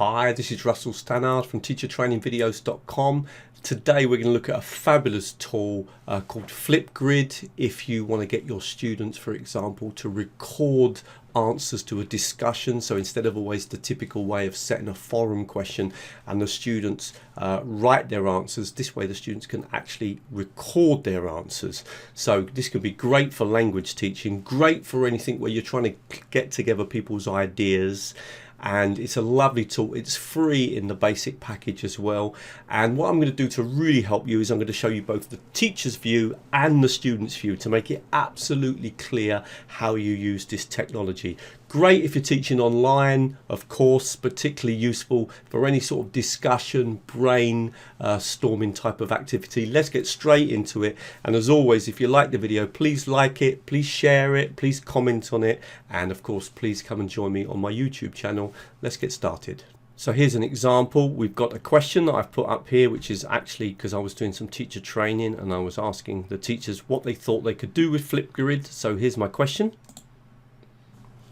Hi, this is Russell Stannard from teachertrainingvideos.com. Today we're going to look at a fabulous tool called Flipgrid if you want to get your students, for example, to record answers to a discussion. So instead of always the typical way of setting a forum question and the students write their answers, this way the students can actually record their answers. So this can be great for language teaching, great for anything where you're trying to get together people's ideas. And it's a lovely tool. It's free in the basic package as well. And what I'm going to do to really help you is I'm going to show you both the teacher's view and the student's view to make it absolutely clear how you use this technology. Great if you're teaching online, of course, particularly useful for any sort of discussion, brainstorming type of activity. Let's get straight into it. And as always, if you like the video, please like it, please share it, please comment on it. And of course, please come and join me on my YouTube channel. Let's get started. So here's an example. We've got a question that I've put up here, which is actually because I was doing some teacher training and I was asking the teachers what they thought they could do with Flipgrid. So here's my question.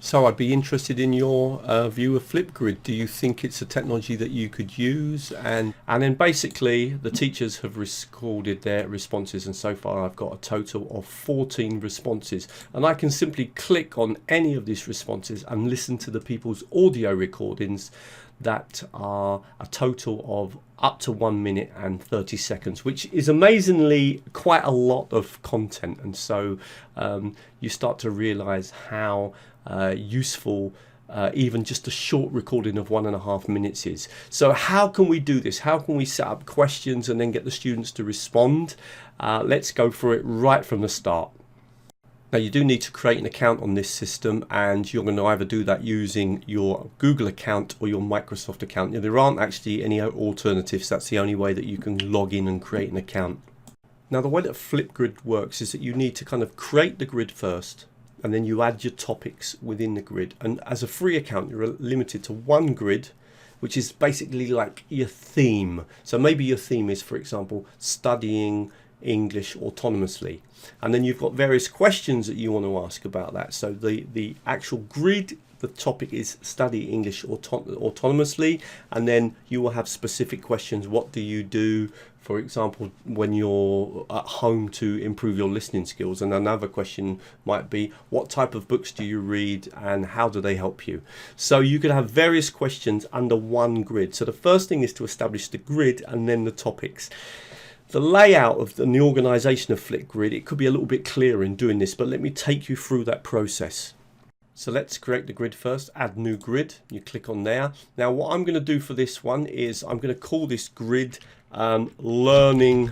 So I'd be interested in your view of Flipgrid. Do you think it's a technology that you could use? And then basically the teachers have recorded their responses, and so far I've got a total of 14 responses. And I can simply click on any of these responses and listen to the people's audio recordings that are a total of up to 1 minute and 30 seconds, which is amazingly quite a lot of content. And so you start to realize how useful even just a short recording of 1.5 minutes is. So how can we do this? How can we set up questions and then get the students to respond? Let's go for it right from the start. Now you do need to create an account on this system, and you're going to either do that using your Google account or your Microsoft account. Now, there aren't actually any alternatives. That's the only way that you can log in and create an account. Now the way that Flipgrid works is that you need to kind of create the grid first, and then you add your topics within the grid. And as a free account, you're limited to one grid, which is basically like your theme. So maybe your theme is, for example, studying English autonomously, and then you've got various questions that you want to ask about that. So the actual grid, the topic is study English autonomously, and then you will have specific questions. What do you do, for example, when you're at home to improve your listening skills? And another question might be, what type of books do you read and how do they help you? So you could have various questions under one grid. So the first thing is to establish the grid and then the topics. The layout of the organization of Flipgrid, it could be a little bit clearer in doing this, but let me take you through that process. So let's create the grid first, add new grid, you click on there. Now what I'm going to do for this one is I'm going to call this grid learning,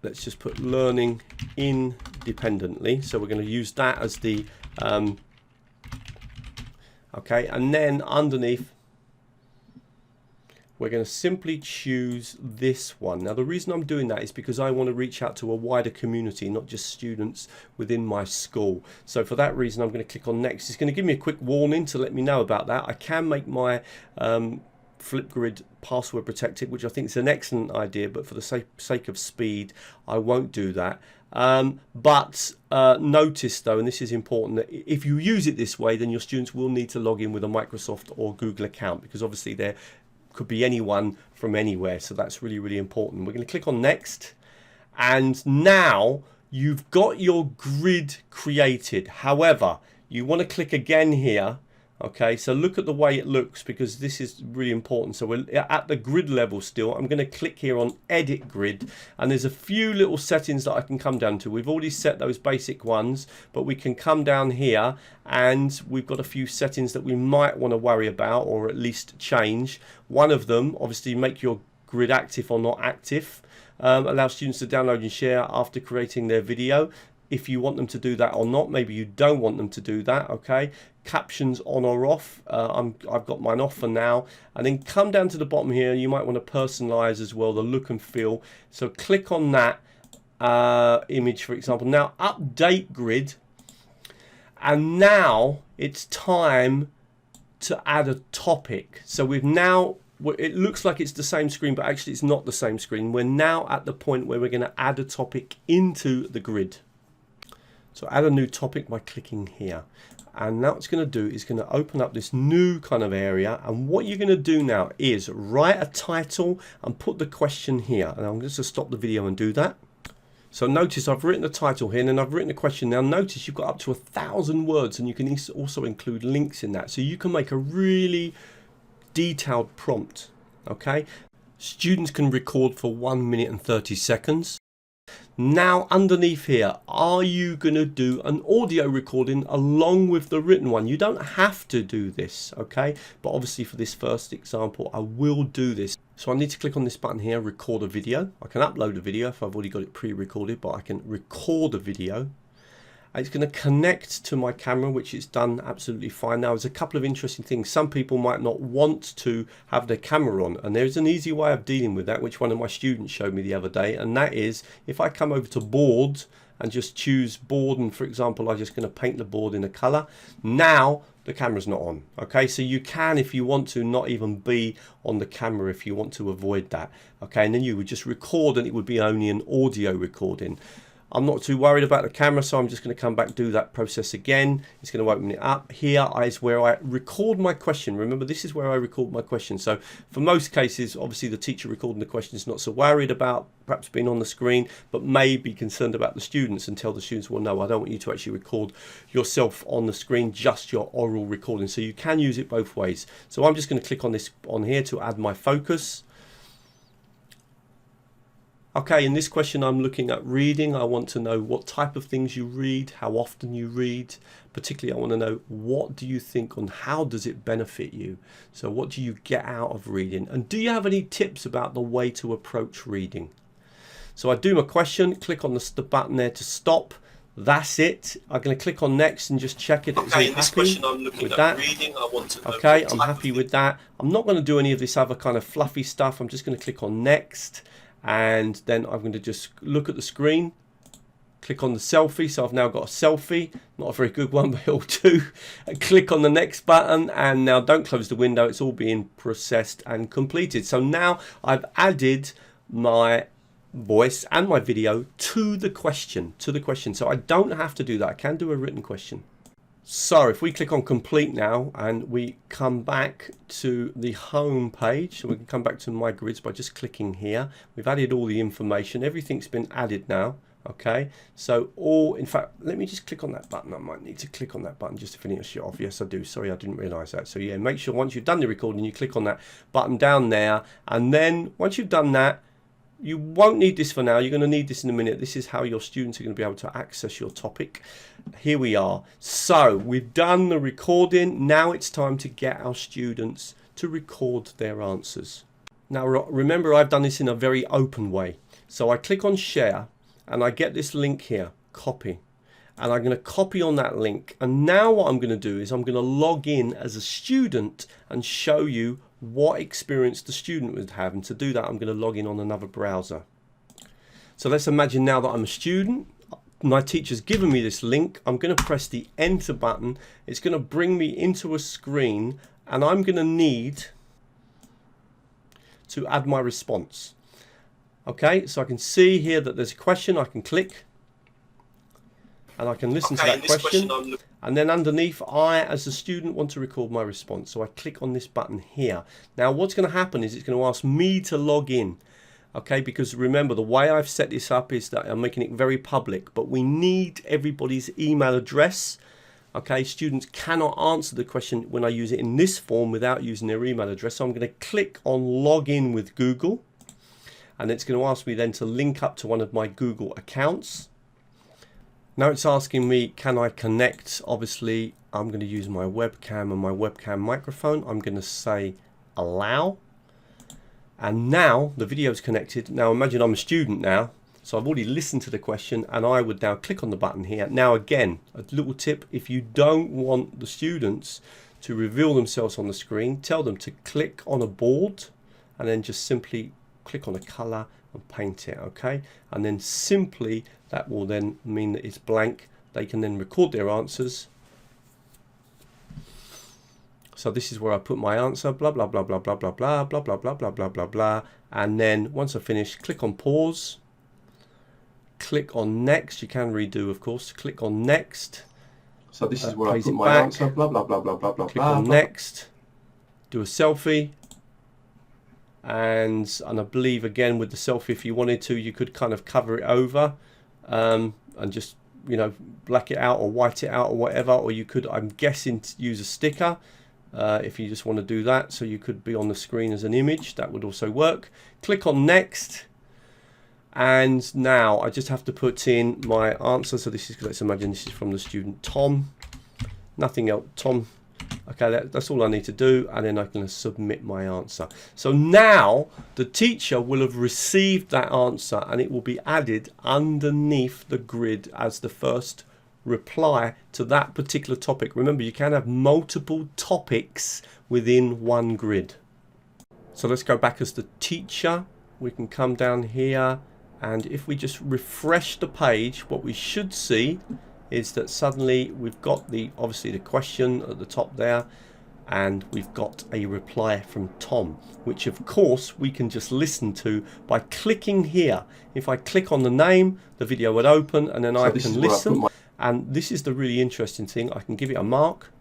let's just put learning independently. So we're going to use that as the, okay, and then underneath, we're going to simply choose this one. Now the reason I'm doing that is because I want to reach out to a wider community, not just students within my school. So for that reason I'm going to click on next. It's going to give me a quick warning to let me know about that. I can make my Flipgrid password protected, which I think is an excellent idea, but for the sake of speed I won't do that. But notice though, and this is important, that if you use it this way, then your students will need to log in with a Microsoft or Google account, because obviously they're could be anyone from anywhere. So that's really, really important. We're going to click on next, and now you've got your grid created. However, you want to click again here. Okay, so look at the way it looks, because this is really important. So we're at the grid level still. I'm going to click here on edit grid, and there's a few little settings that I can come down to. We've already set those basic ones, but we can come down here and we've got a few settings that we might want to worry about, or at least change. One of them, obviously, make your grid active or not active. Allow students to download and share after creating their video, if you want them to do that or not. Maybe you don't want them to do that. Okay, captions on or off. I've got mine off for now. And then come down to the bottom here, you might want to personalize as well the look and feel. So click on that image, for example. Now update grid, and now it's time to add a topic. So we've now, it looks like it's the same screen, but actually it's not the same screen. We're now at the point where we're going to add a topic into the grid. So add a new topic by clicking here. and now what it's going to do is going to open up this new kind of area, and what you're going to do now is write a title and put the question here. And I'm just going to stop the video and do that. So notice I've written the title here and then I've written the question. Now notice you've got up to 1,000 words, and you can also include links in that, so you can make a really detailed prompt. Okay, students can record for 1 minute and 30 seconds. Now underneath here, are you going to do an audio recording along with the written one? You don't have to do this, okay, but obviously for this first example I will do this. So I need to click on this button here, record a video. I can upload a video if I've already got it pre-recorded, but I can record a video. It's going to connect to my camera, which it's done absolutely fine. Now there's a couple of interesting things. Some people might not want to have their camera on, and there's an easy way of dealing with that, which one of my students showed me the other day, and that is if I come over to board and just choose board, and for example I'm just going to paint the board in a color. Now the camera's not on. Okay, so you can, if you want to, not even be on the camera if you want to avoid that. Okay, and then you would just record and it would be only an audio recording. I'm not too worried about the camera, so I'm just going to come back, do that process again. It's going to open it up. Here is where I record my question. Remember, this is where I record my question. So for most cases, obviously the teacher recording the question is not so worried about perhaps being on the screen, but may be concerned about the students and tell the students, well, no, I don't want you to actually record yourself on the screen, just your oral recording. So you can use it both ways. So I'm just going to click on this on here to add my focus. Okay, in this question I'm looking at reading. I want to know what type of things you read, how often you read. Particularly I want to know, what do you think on how does it benefit you? So what do you get out of reading? And do you have any tips about the way to approach reading? So I do my question, click on the button there to stop. That's it. I'm going to click on next and just check it. Okay, in this question I'm looking at reading. I want to know. Okay, I'm happy with that. I'm not going to do any of this other kind of fluffy stuff. I'm just going to click on next. And then I'm going to just look at the screen, click on the selfie. So I've now got a selfie, not a very good one, but it'll do. And click on the next button, and now don't close the window. It's all being processed and completed. So now I've added my voice and my video to the question, So I don't have to do that. I can do a written question. So if we click on complete now and we come back to the home page, so we can come back to my grids by just clicking here. We've added all the information, everything's been added now. Okay, so in fact, let me just click on that button. I might need to click on that button just to finish it off. Yes, I do. Sorry, I didn't realize that. So yeah, make sure once you've done the recording, you click on that button down there, and then once you've done that, you won't need this for now. You're going to need this in a minute. This is how your students are going to be able to access your topic. Here we are. So we've done the recording. Now it's time to get our students to record their answers. Now remember, I've done this in a very open way. So I click on share and I get this link here, copy. And I'm going to copy on that link. And now what I'm going to do is I'm going to log in as a student and show you what experience the student would have. And to do that, I'm going to log in on another browser. So let's imagine now that I'm a student. My teacher's given me this link. I'm going to press the enter button. It's going to bring me into a screen, and I'm going to need to add my response. Okay, so I can see here that there's a question. I can click and I can listen to that question. And then underneath, I as a student want to record my response. So I click on this button here. Now what's going to happen is it's going to ask me to log in. Okay, because remember, the way I've set this up is that I'm making it very public, but we need everybody's email address. Okay, students cannot answer the question when I use it in this form without using their email address. So I'm going to click on login with Google, and it's going to ask me then to link up to one of my Google accounts. Now it's asking me, can I connect? Obviously, I'm going to use my webcam and my webcam microphone. I'm going to say allow. And now the video is connected. Now imagine I'm a student now. So I've already listened to the question, and I would now click on the button here. Now again, a little tip: if you don't want the students to reveal themselves on the screen, tell them to click on a board and then just simply click on a color and paint it. Okay, and then simply that will then mean that it's blank. They can then record their answers. So this is where I put my answer, blah blah blah blah blah blah blah blah blah blah blah blah blah blah, and then once I finish, click on pause, click on next. You can redo, of course. Click on next, So this is where I put my answer, blah, blah, blah, blah, blah, blah, click on next, do a selfie, and I believe again with the selfie, if you wanted to, you could kind of cover it over and just, you know, black it out or white it out or whatever, or you could, I'm guessing, use a sticker if you just want to do that, so you could be on the screen as an image. That would also work. Click on next, and now I just have to put in my answer. So this is, let's imagine this is from the student Tom, nothing else, Tom. Okay, that's all I need to do, and then I can submit my answer. So now the teacher will have received that answer, and it will be added underneath the grid as the first reply to that particular topic. Remember, you can have multiple topics within one grid. So let's go back as the teacher. We can come down here, and if we just refresh the page, what we should see is that suddenly we've got obviously the question at the top there, and we've got a reply from Tom, which of course we can just listen to by clicking here. If I click on the name, the video would open, and then I can listen. And this is the really interesting thing. I can give it a mark.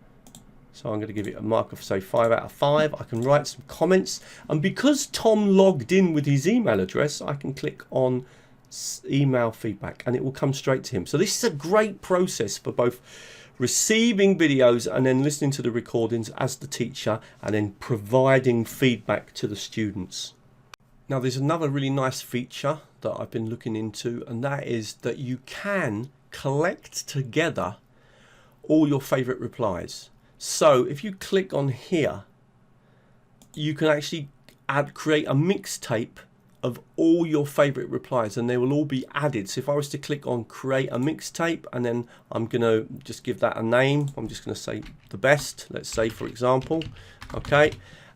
So I'm going to give it a mark of, say, 5 out of 5. I can write some comments, and because Tom logged in with his email address, I can click on email feedback and it will come straight to him. So this is a great process for both receiving videos and then listening to the recordings as the teacher, and then providing feedback to the students. Now there's another really nice feature that I've been looking into, and that is that you can collect together all your favorite replies. So if you click on here, you can actually create a mixtape of all your favorite replies, and they will all be added. So if I was to click on create a mixtape, and then I'm gonna just give that a name, I'm just gonna say the best, let's say, for example. Okay,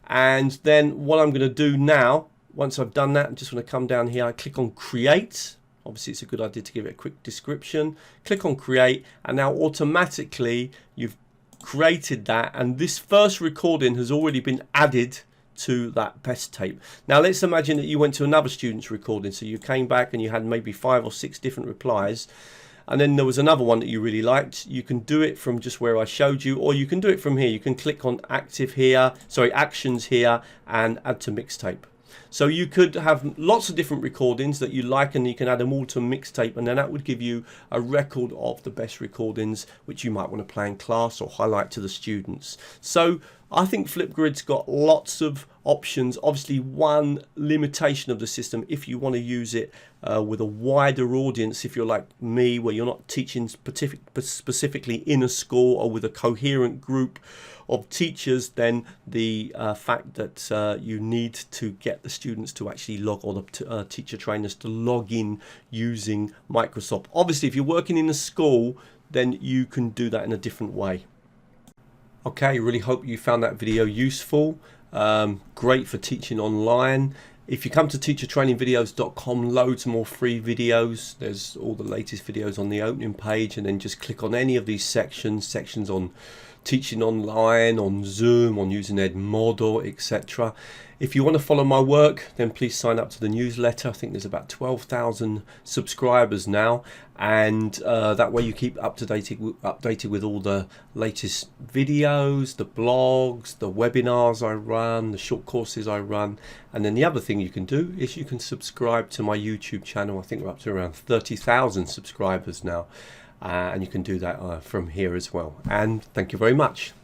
and then what I'm gonna do now, once I've done that, I just want to come down here, I click on create. Obviously it's a good idea to give it a quick description. Click on create, and now automatically you've created that, and this first recording has already been added to that best tape. Now let's imagine that you went to another student's recording, so you came back and you had maybe 5 or 6 different replies, and then there was another one that you really liked. You can do it from just where I showed you, or you can do it from here. You can click on actions here and add to mixtape. So you could have lots of different recordings that you like, and you can add them all to a mixtape, and then that would give you a record of the best recordings which you might want to play in class or highlight to the students. So I think Flipgrid's got lots of options. Obviously, one limitation of the system, if you want to use it with a wider audience, if you're like me, where you're not teaching specifically in a school or with a coherent group of teachers, then the fact that you need to get the students to actually log, or the teacher trainers to log in using Microsoft. Obviously, if you're working in a school, then you can do that in a different way. Okay, really hope you found that video useful. Great for teaching online. If you come to teachertrainingvideos.com, loads more free videos. There's all the latest videos on the opening page, and then just click on any of these sections on teaching online, on Zoom, on using Edmodo, etc. If you want to follow my work, then please sign up to the newsletter. I think there's about 12,000 subscribers now, and that way you keep updated with all the latest videos, the blogs, the webinars I run, the short courses I run. And then the other thing you can do is you can subscribe to my YouTube channel. I think we're up to around 30,000 subscribers now, and you can do that from here as well. And thank you very much.